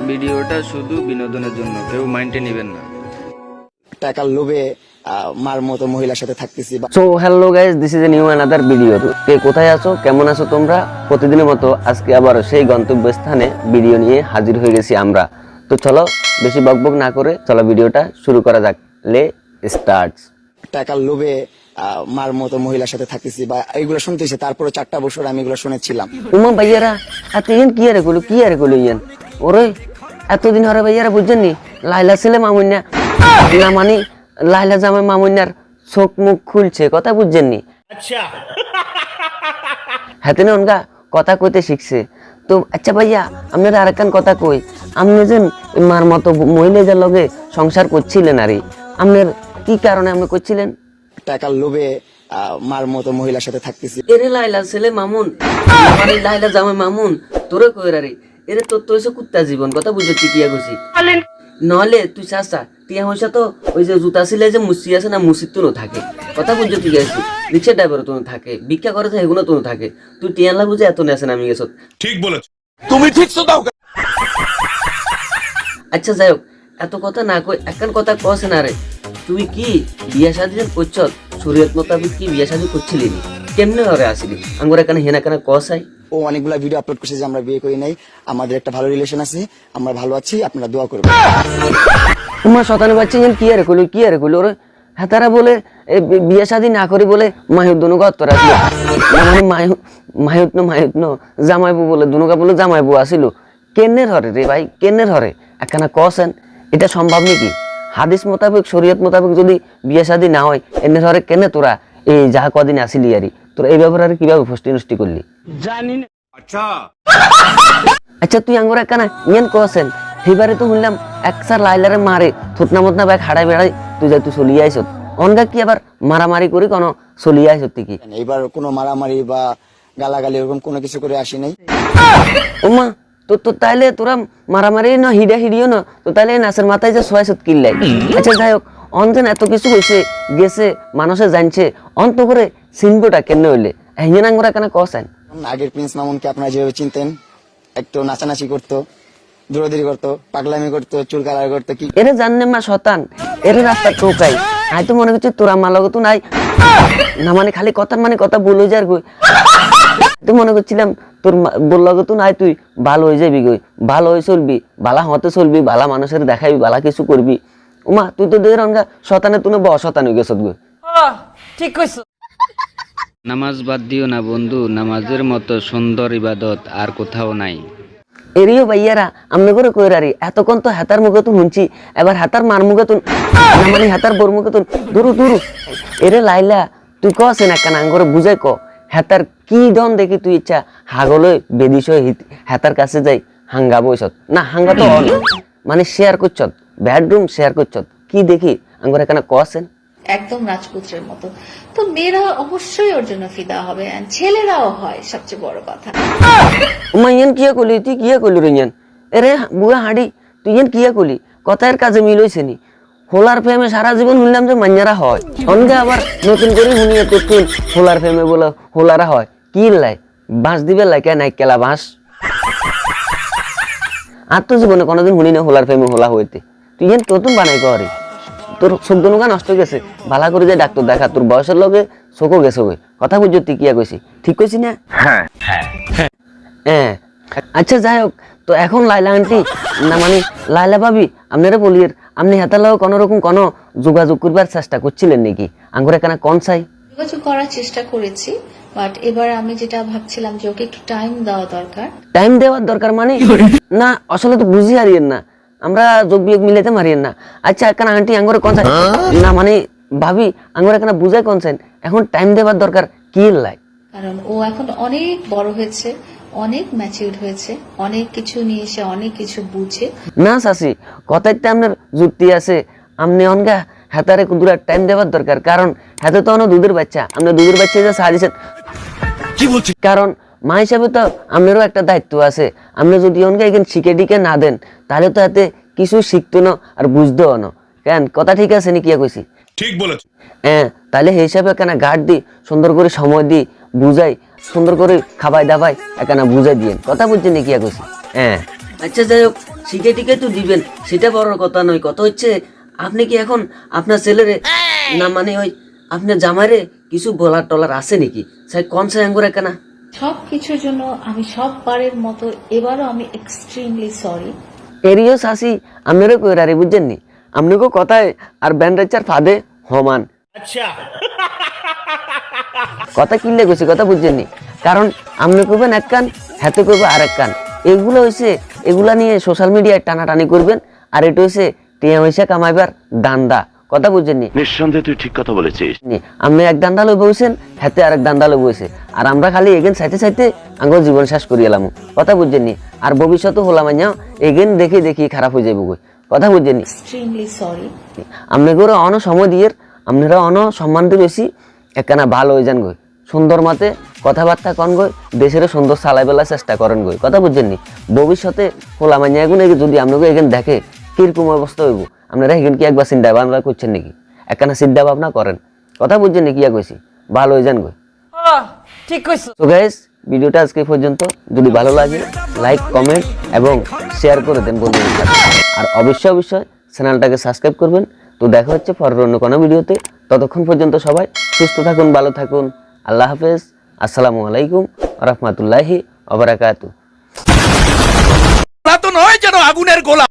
ভিডিওটা শুধু বিনোদনের জন্য, কেউ মাইন্ডে নেবেন না। টাকার লোভে মার মতো মহিলার সাথে থাকতেছি। So hello guys, this is a new another video. কে কোথায় আছো, কেমন আছো তোমরা? প্রতিদিনের মতো আজকে আবার সেই গন্তব্যস্থানে ভিডিও নিয়ে হাজির হয়ে গেছি আমরা। তো চলো বেশি বকবক না করে চলো ভিডিওটা শুরু করা যাক। লে স্টার্টস। টাকার লোভে মার মতো মহিলার সাথে থাকতেছি বা এইগুলো শুনতেছি, তারপরে 4টা বছর আমি এগুলো শুনেছিলাম। উমা ভাইয়ারা এত ইয়ান কি আরে কইলো ইয়ান ওরে এতদিন হরে ভাইয়ারা বুঝছেন নি লাইলা ছেলে মামুন্যা না মানে লাইলা জামাই মামুন্যার চোখ মুখ খুলছে, কথা বুঝছেন নি? আচ্ছা হাতে না অনগা কথা কইতে শিখছে তো। আচ্ছা ভাইয়া আপনারা আরেকখান কথা কই, আপনি যে মার মতো মহিলাদের লগে সংসার করছিলেন আরে আপনার কি কারণে আপনি করছিলেন? টাকার লোভে মার মতো মহিলার সাথে থাকতেছি। এরে লাইলা ছেলে মামুন মানে লাইলা জামাই মামুন তোরে কইরা রে এরে তোর তো এসে কুত্তা জীবন, কথা বুঝছি কিয়া কইছি নহলে তুই চাষা টিয়া হইসা তো ওই যে জুতা সিলাই যে মুসি আছে না মুসির তো থাকে, কথা বুঝছো ঠিক আছে? রিক্সা ড্রাইভারও তো থাকে, ভিক্ষা করে যে এগুলো তো থাকে, তুই টিয়ানলা বুঝে এত নেছে নামি গেছ। ঠিক বলেছ তুমি, ঠিক তো দাও। আচ্ছা যাই হোক এত কথা না কই একখান কথা কছে না রে, তুই কি বিয়া শাদী করছ শরীয়ত মোতাবেক কি বিয়া শাদী করছিলি? কেমনে ঘরে আসিলি আঙ্গুর এখানে হেনা কেনা কসাই? ও অনেকগুলা ভিডিও আপলোড করছে যে আমরা বিয়ে করি নাই, আমাদের একটা ভালো রিলেশন আছে, আমরা ভালো আছি, আপনারা দোয়া করবেন। তোমার শতানে বাচ্চা কি আরে কইলো ওরে হাতারা বলে বিয়ে শাদী না করি বলে মাহুদ দুনুকা উত্তর আসলো মানে মাহুত ন জামাইবু বলে দুনুকা বলে জামাইবু আসিল। কেন্নের হরে রে ভাই, কেন্নের হরে একখানা কছেন? এটা সম্ভব নাকি? হাদিস মোতাবেক শরীয়ত মোতাবেক যদি বিয়ে শাদী না হয় এনে হরে কেনে তোরা এই যাহা কদিন আসিলি আরি তোরা এই ব্যাপারে কিভাবে ফষ্টি নষ্টি করলি জানি না। আচ্ছা তুই আঙ্গুর একখানা ইয়েন কছেন সেইবারে তো শুনলাম একসার লাইলারে মারে থুতনা মতনা ব্যাগ হাড়াই বেড়াই তুই যাই তুই চলিয়ে আইস অনগা কি আবার মারামারি করি কোনো চলিয়ে আইস তুই কি? এইবার কোনো মারামারি বা গালাগালি এরকম কোনো কিছু করে আসি নাই। ওমা তো তাইলে তোরা মারামারি না হিডিও না তো তাইলে নাচের মাথায় যে ছয় সুত কিনলাই। আচ্ছা যাই হোক অনজেন এত কিছু হয়েছে গেছে মানুষে জানছে অন্ত করে চিনবোটা কেন হইলে হিয়ান আঙ্গুরা কেন কছেন? আগের প্রিন্স মামুনকে আপনারা যেভাবে চিনতেন, একটু নাচানাচি করতো, দৌড়াদৌড়ি করতো, পাগলামি করতো, চুল কালার করতো, কি এরে জাননে মা শতান এরে রাস্তা টোকাই আই তো মনে করছি তোরা মালাগো তো নাই না মানে খালি কথার মানে কথা বলে যার গই তো মনে করছিলাম তোর বললাগো তো নাই তুই ভালো হয়ে যাবি গই, ভালো হয়ে চলবি, বালা হতে চলবি, বালা মানুষের দেখাবি, বালা কিছু করবি। উমা তুই তো দেখ রঙ্গা শতানে তুই অশতান হয়ে গেছত গই। ঠিক কইছো। নামাজ বাদ দিও না বন্ধু, নামাজের মতো সুন্দর ইবাদত আর কোথাও নাই। এরিও ভাইয়ারা আমনে করে কইরারি এতক্ষণ তো হাতার মুখে তো শুনছি, এবার হাতার মার মুখে তো মানে হাতার বোর মুখে তো দুরু এরে লাইলা তুই কছেন একখানা আঙ্গরে বুঝাই ক হাতার কি দন দেখি তুই ইচ্ছা হাগলে বেদিস হাতার কাছে যাই হাঙ্গা বইছত না হাঙ্গা তো মানে শেয়ার করছত বেডরুম শেয়ার করছত কি দেখি আঙ্গরে একখানা কছেন? একদম রাজপুত্রের মতো। তো মেয়েরা অবশ্যই ওর জন্য ফিদা হবে, and ছেলেরাও হয়, সবচেয়ে বড় কথা। ইয়ান কিয়া কলি তুই কিয়া কলি রে ইয়ান? এরে বুয়া হাঁড়ি তুই ইয়ান কিয়া কলি? কথার কাজে মিল হইছে নি? হোলার ফেমে সারা জীবন শুনলাম যে মাঞ্জারা হয়, অনগে আবার নতুন করে শুনিয়ে তো তুই হোলার ফেমে বলে হোলারা হয় কি লাই বাঁশ দিবে লাইকা নাই কেলা বাঁশ আর তো জীবনে কোনোদিন শুনি না হোলার ফেমে হোলা হইতে। তুই ইয়ান নতুন বানাই করে তোর চোখ দনুকা নষ্ট গেছে, ভালা করে যে ডাক্তার দেখা, তোর বয়সের লগে চোখও গেছে ওই কথা বুঝছো তুই কিয়া কইছি? ঠিক কইছি না? হ্যাঁ আচ্ছা যাই হোক তো এখন লাইলা আন্টি না মানে লাইলা ভাবি আপনারা বলিয়ে আপনি হাতার লগে কোনো রকম কোনো যোগাযোগ করবার চেষ্টা করছিলেন নাকি আঙ্গুরে কেন কোন চাই? যোগাযোগ করার চেষ্টা করেছি, বাট এবার আমি যেটা ভাবছিলাম যে ওকে একটু টাইম দেওয়া দরকার। টাইম দেওয়ার দরকার মানে না আসলে তো বুঝি হারিয়েন না, আমরা যোগ বিয়োগ মিলাতে মারিয়েন না। আচ্ছা একখানা আন্টি আঙ্গুরে কোন চাই না মানে ভাবি আঙ্গুরে কেন বুঝাই কোন চাই এখন টাইম দেওয়ার দরকার কি লাই? কারণ ও এখন অনেক বড় হয়েছে, অনেক ম্যাচিউরড হয়েছে, অনেক কিছু নিয়ে এসে অনেক কিছু বুঝে। না চাচি কথাইতে আপনার যুক্তি আছে, আপনি অনগা হাতারে কুদুরা টাইম দেওয়ার দরকার, কারণ হাতে তো অনেক দুধের বাচ্চা, আপনি দুধের বাচ্চা যে সাজিয়েছেন কি বলছি, কারণ মা হিসাবে তো আপনারও একটা দায়িত্ব আছে। আপনি যদি অনগা এখানে শিখে টিকে না দেন তাহলে তো হাতে কিছু শিখতো না আর বুঝতেও না। কেন কথা ঠিক আছে নি কিয়া কইছি? ঠিক বলেছ। হ্যাঁ তাহলে সেই হিসাবে কেন গার্ড দি সুন্দর করে সময় দি বুঝাই সুন্দর করে খাবাই দাবাই এখানে বুঝাই দিয়ে কথা বুঝছেন নি কিয়া কইছি? হ্যাঁ আচ্ছা যাই হোক শিখে টিকে তো দিবেন, সেটা বড় কথা নয়। কথা হচ্ছে আপনি কি এখন আপনার ছেলেরে না মানে ওই আপনার জামাইরে কিছু বলার টলার আছে নাকি? স্যার কোন সে আঙ্গুর কেনা সব কিছুর জন্য আমি সববারের মতো এবারও আমি এক্সট্রিমলি সরি। এরিও শাসি আপনারও কইরারে বুঝছেন নি, আপনাকেও কথায় আর ব্যান্ডাইচার ফাঁদে সমান। কথা কিনলে গেছে কথা বুঝছেন নি, কারণ আপনি করবেন এক কান, হাতে করবে আর এক কান। এগুলো হয়েছে, এগুলা নিয়ে সোশ্যাল মিডিয়ায় টানাটানি করবেন, আর এটা হয়েছে টিয়া পয়সা কামাইবার দান্দা। কথা বুঝছেন নি? নিঃসন্দেহে তুই ঠিক কথা বলেছিস। আপনি এক দান্দা লই বসেন, হাতে আর এক দান্দা লই বসে, আর আমরা খালি এগেন চাইতে চাইতে আঙ্গুর জীবন শেষ করি এলাম। কথা বুঝছেন নি? আর ভবিষ্যতে হলাম এগেন দেখি দেখি খারাপ হয়ে যাবো। কথা বুঝছেন নি? Extremely sorry. আপনাদের অন সময় দিয়ে আপনারা অন সম্মান দিয়ে বেশি একখানা ভালো হয়ে যান গই, সুন্দর মতে কথাবার্তা কন গই, দেশের সুন্দর চালাই বেলার চেষ্টা করেন গই। কথা বুঝছেন নি? ভবিষ্যতে হোলা মাইয়া এগুন যদি আপনাকে এখান দেখে কিরকম অবস্থা হইব, আপনারা এখান কি একবার চিন্তা ভাবনা করছেন নাকি? একখানা চিন্তা ভাবনা করেন। কথা বুঝছেন নি? কিয়া কইছি ভালো হয়ে যান গই। ঠিক কইছো। তো গাইস, ভিডিওটা আজকে পর্যন্ত। যদি ভালো লাগে লাইক কমেন্ট এবং শেয়ার করে দেন বন্ধুদের সাথে, আর অবশ্যই অবশ্যই চ্যানেলটাকে সাবস্ক্রাইব করবেন। তো দেখা হচ্ছে পরের অন্য কোনো ভিডিওতে। ততক্ষণ পর্যন্ত সবাই সুস্থ থাকুন, ভালো থাকুন। আল্লাহ হাফেজ। আসসালামু আলাইকুম ওয়া রাহমাতুল্লাহি ওয়া বারাকাতুহু। তো নয় যেন আগুনের গোলা।